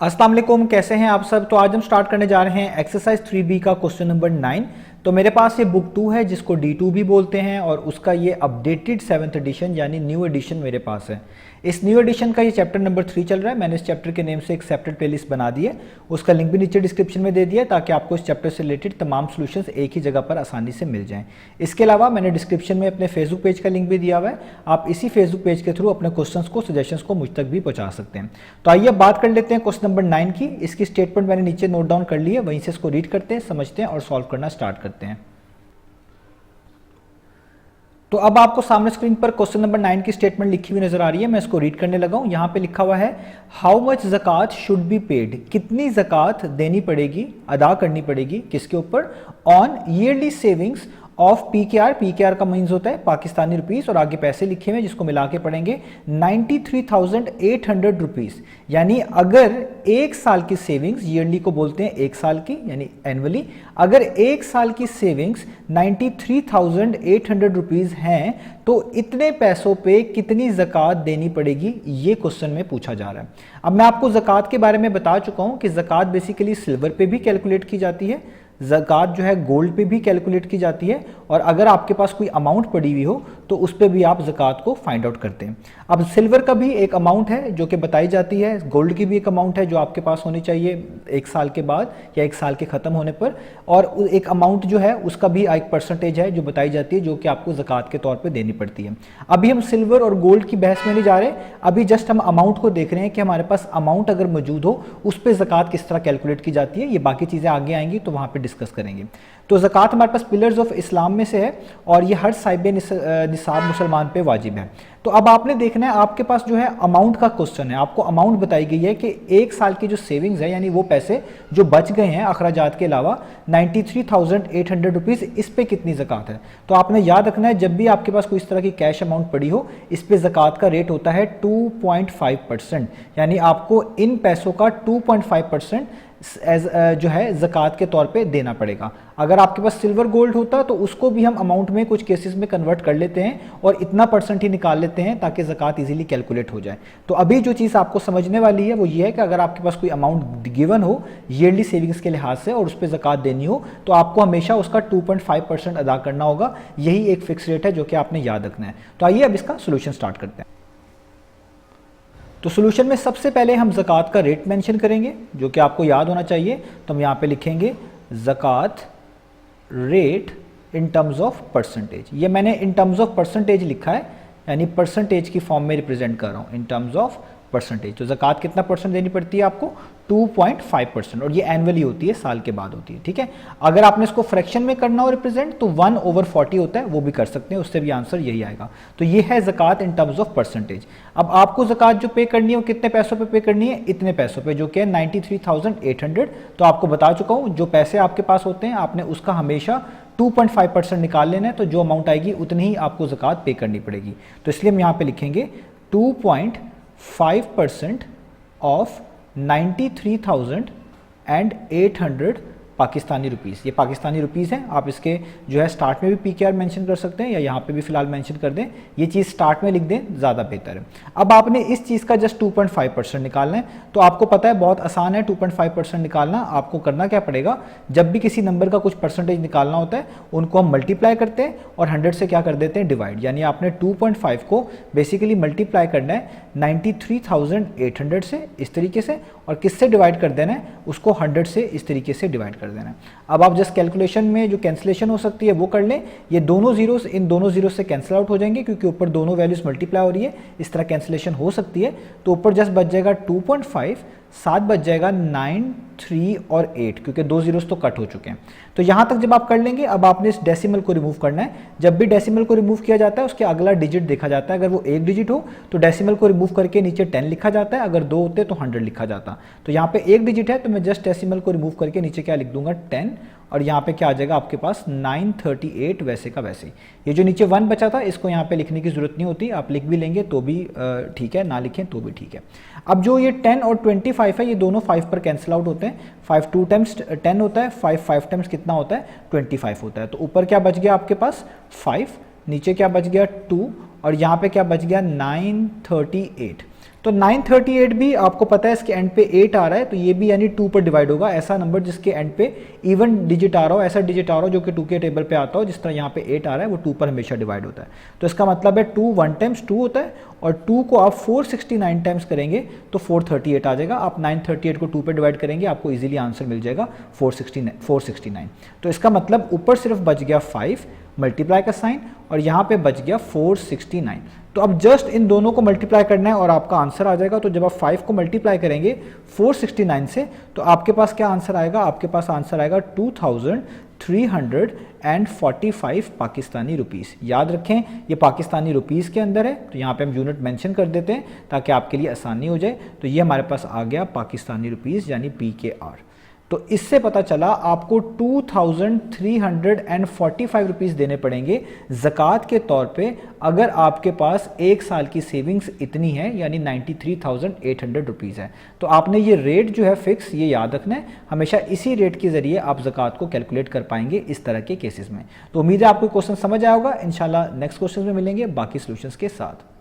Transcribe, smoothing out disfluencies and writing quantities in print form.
अस्सलाम वालेकुम, कैसे हैं आप सब। तो आज हम स्टार्ट करने जा रहे हैं एक्सरसाइज 3B का क्वेश्चन नंबर 9। तो मेरे पास ये बुक 2 है जिसको D2 भी बोलते हैं और उसका ये अपडेटेड 7th एडिशन यानी न्यू एडिशन मेरे पास है। इस न्यू एडिशन का ये चैप्टर नंबर 3 चल रहा है। मैंने इस चैप्टर के नेम से एक सेपरेट प्लेलिस्ट बना दी है, उसका लिंक भी नीचे डिस्क्रिप्शन में दे दिया है ताकि आपको इस चैप्टर से रिलेटेड तमाम सॉल्यूशंस एक ही जगह पर आसानी से मिल जाएं। इसके अलावा मैंने डिस्क्रिप्शन में अपने फेसबुक पेज का लिंक भी दिया हुआ है, आप इसी फेसबुक पेज के थ्रू अपने क्वेश्चंस को, सजेशंस को मुझ तक भी पहुंचा सकते हैं। तो आइए बात कर लेते हैं क्वेश्चन नंबर 9 की। इसकी स्टेटमेंट मैंने नीचे नोट डाउन कर ली है, वहीं से इसको रीड करते हैं, समझते हैं और सॉल्व करना स्टार्ट करते हैं। तो अब आपको सामने स्क्रीन पर क्वेश्चन नंबर 9 की स्टेटमेंट लिखी हुई नजर आ रही है। मैं इसको रीड करने लगा हूं। यहां पे लिखा हुआ है हाउ मच ज़कात शुड बी पेड, कितनी ज़कात देनी पड़ेगी, अदा करनी पड़ेगी, किसके ऊपर, on yearly savings of PKR. PKR का मीन्स होता है पाकिस्तानी रुपीस और आगे पैसे लिखे हुए जिसको मिला के पढ़ेंगे 93,800 रुपीस। यानी अगर एक साल की सेविंग्स, ईयरली को बोलते हैं एक साल की यानी एनुअली, अगर एक साल की सेविंग्स 93,800 रुपीस हैं तो इतने पैसों पे कितनी ज़कात देनी पड़ेगी, ये क्वेश्चन में पूछा जा रहा है। अब मैं आपको ज़कात के बारे में बता चुका हूं कि ज़कात बेसिकली सिल्वर पे भी कैलकुलेट की जाती है, ज़कात जो है गोल्ड पे भी कैलकुलेट की जाती है और अगर आपके पास कोई अमाउंट पड़ी हुई हो तो उस पर भी आप ज़कात को फाइंड आउट करते हैं। अब सिल्वर का भी एक अमाउंट है जो कि बताई जाती है, गोल्ड की भी एक अमाउंट है जो आपके पास होनी चाहिए एक साल के बाद या एक साल के ख़त्म होने पर, और एक अमाउंट जो है उसका भी एक परसेंटेज है जो बताई जाती है जो कि आपको ज़कात के तौर पर देनी पड़ती है। अभी हम सिल्वर और गोल्ड की बहस में नहीं जा रहे, अभी जस्ट हम अमाउंट को देख रहे हैं कि हमारे पास अमाउंट अगर मौजूद हो उस पर ज़कात किस तरह कैलकुलेट की जाती है। ये बाकी चीज़ें आगे आएंगी तो वहाँ पर डिस्कस करेंगे। तो ज़कात हमारे पास पिलर्स ऑफ इस्लाम में से है और ये हर साहिब निसाब मुसलमान पे वाजिब है। तो अब आपने देखना है, आपके पास जो है अमाउंट का क्वेश्चन है, आपको अमाउंट बताई गई है कि एक साल की जो सेविंग्स है यानी वो पैसे जो बच गए हैं अखराजात के अलावा 93,800 रुपीज़, इस पे कितनी ज़कात है। तो आपने याद रखना है जब भी आपके पास कोई इस तरह की कैश अमाउंट पड़ी हो इस पे ज़कात का रेट होता है 2.5%, यानी आपको इन पैसों का 2.5% जो है ज़कात के तौर पे देना पड़ेगा। अगर आपके पास सिल्वर गोल्ड होता तो उसको भी हम अमाउंट में कुछ केसेस में कन्वर्ट कर लेते हैं और इतना परसेंट ही निकाल लेते हैं ताकि ज़कात इजीली कैलकुलेट हो जाए। तो अभी जो चीज़ आपको समझने वाली है वो ये है कि अगर आपके पास कोई अमाउंट गिवन हो ईयरली सेविंग्स के लिहाज से और उस पर ज़कात देनी हो तो आपको हमेशा उसका 2.5% अदा करना होगा। यही एक फिक्स रेट है जो कि आपने याद रखना है। तो आइए अब इसका सोल्यूशन स्टार्ट करते हैं। तो सोल्यूशन में सबसे पहले हम ज़कात का रेट मेंशन करेंगे जो कि आपको याद होना चाहिए। तो हम यहाँ पे लिखेंगे ज़कात rate in terms of percentage. ये मैंने इन टर्म्स ऑफ परसेंटेज लिखा है यानी परसेंटेज की फॉर्म में रिप्रेजेंट कर रहा हूँ इन टर्म्स ऑफ परसेंटेज। तो ज़कात कितना परसेंट देनी पड़ती है आपको, 2.5%, और ये एनुअली होती है, साल के बाद होती है। ठीक है, अगर आपने इसको फ्रैक्शन में करना हो रिप्रेजेंट तो 1/40 होता है, वो भी कर सकते हैं, उससे भी आंसर यही आएगा। तो ये है ज़कात इन टर्म्स ऑफ परसेंटेज। अब आपको ज़कात जो पे करनी है वो कितने पैसों पे करनी है, इतने पैसों पे, जो कि है 93,800। तो आपको बता चुका हूँ जो पैसे आपके पास होते हैं आपने उसका हमेशा 2.5% निकाल लेना है, तो जो अमाउंट आएगी उतनी ही आपको ज़कात पे करनी पड़ेगी। तो इसलिए हम यहाँ पे लिखेंगे 2.5% ऑफ 93,800 पाकिस्तानी रुपीस। ये पाकिस्तानी रुपीस हैं, आप इसके जो है स्टार्ट में भी पीकेआर मेंशन कर सकते हैं या यहाँ पे भी फिलहाल मेंशन कर दें, ये चीज़ स्टार्ट में लिख दें, ज़्यादा बेहतर है। अब आपने इस चीज़ का जस्ट 2.5% निकालना है। तो आपको पता है बहुत आसान है 2.5% निकालना। आपको करना क्या पड़ेगा, जब भी किसी नंबर का कुछ परसेंटेज निकालना होता है उनको हम मल्टीप्लाई करते हैं और 100 से क्या कर देते हैं, डिवाइड। यानी आपने 2.5 को बेसिकली मल्टीप्लाई करना है 93,800 से इस तरीके से, और किससे डिवाइड कर देना है, उसको 100 से इस तरीके से डिवाइड कर देना है। अब आप जस्ट कैलकुलेशन में जो कैंसिलेशन हो सकती है वो कर लें। ये दोनों जीरोस इन दोनों जीरो से कैंसिल आउट हो जाएंगे क्योंकि ऊपर दोनों वैल्यूज मल्टीप्लाई हो रही है, इस तरह कैंसिलेशन हो सकती है। तो ऊपर जस्ट बच जाएगा 2.5, साथ बच जाएगा 9, 3 और 8 क्योंकि दो जीरोस तो कट हो चुके हैं। तो यहाँ तक जब आप कर लेंगे, अब आपने इस डेसिमल को रिमूव करना है। जब भी डेसिमल को रिमूव किया जाता है उसके अगला डिजिट देखा जाता है। अगर वो एक डिजिट हो तो डेसिमल को रिमूव करके नीचे 10 लिखा जाता है, अगर दो होते तो 100 लिखा जाता। तो यहाँ पे एक डिजिट है तो मैं जस्ट डेसिमल को रिमूव करके नीचे क्या लिख दूंगा, 10, और यहाँ पे क्या आ जाएगा आपके पास 938, वैसे का वैसे ही। ये जो नीचे 1 बचा था इसको यहाँ पे लिखने की जरूरत नहीं होती, आप लिख भी लेंगे तो भी ठीक है, ना लिखें तो भी ठीक है। अब जो ये 10 और 25 है ये दोनों 5 पर कैंसिल आउट होते हैं। 5 2 टाइम्स 10 होता है, 5 टाइम्स कितना होता है, 25 होता है। तो ऊपर क्या बच गया आपके पास 5, नीचे क्या बच गया 2, और यहाँ पे क्या बच गया 938। तो 938 भी आपको पता है इसके एंड पे 8 आ रहा है, तो ये भी यानी 2 पर डिवाइड होगा। ऐसा नंबर जिसके एंड पे इवन डिजिट आ रहा हो, ऐसा डिजिट आ रहा हो जो कि 2 के टेबल पे आता हो, जिस तरह यहाँ पे 8 आ रहा है वो 2 पर हमेशा डिवाइड होता है। तो इसका मतलब है 2 1 टाइम्स 2 होता है, और 2 को आप 469 टाइम्स करेंगे तो 438 आ जाएगा। आप 938 को 2 पे डिवाइड करेंगे, आपको इजीली आंसर मिल जाएगा 469। तो इसका मतलब ऊपर सिर्फ बच गया 5 मल्टीप्लाई का साइन, और यहाँ पे बच गया 469। तो अब जस्ट इन दोनों को मल्टीप्लाई करना है और आपका आंसर आ जाएगा। तो जब आप 5 को मल्टीप्लाई करेंगे 469 से, तो आपके पास क्या आंसर आएगा? आपके पास आंसर आएगा 2345 पाकिस्तानी रुपीज़। याद रखें ये पाकिस्तानी रुपीज़ के अंदर है, तो यहाँ पे हम यूनिट मेंशन कर देते हैं ताकि आपके लिए आसानी हो जाए। तो ये हमारे पास आ गया पाकिस्तानी रुपीज़ यानी PKR। तो इससे पता चला आपको 2345 रुपीज़ देने पड़ेंगे ज़कात के तौर पे, अगर आपके पास एक साल की सेविंग्स इतनी है यानी 93,800 रुपीज़ है। तो आपने ये रेट जो है फिक्स ये याद रखना है, हमेशा इसी रेट के ज़रिए आप ज़कात को कैलकुलेट कर पाएंगे इस तरह के केसेस में। तो उम्मीद है आपको क्वेश्चन समझ आया होगा। इंशाल्लाह नेक्स्ट क्वेश्चन में मिलेंगे बाकी सॉल्यूशंस के साथ।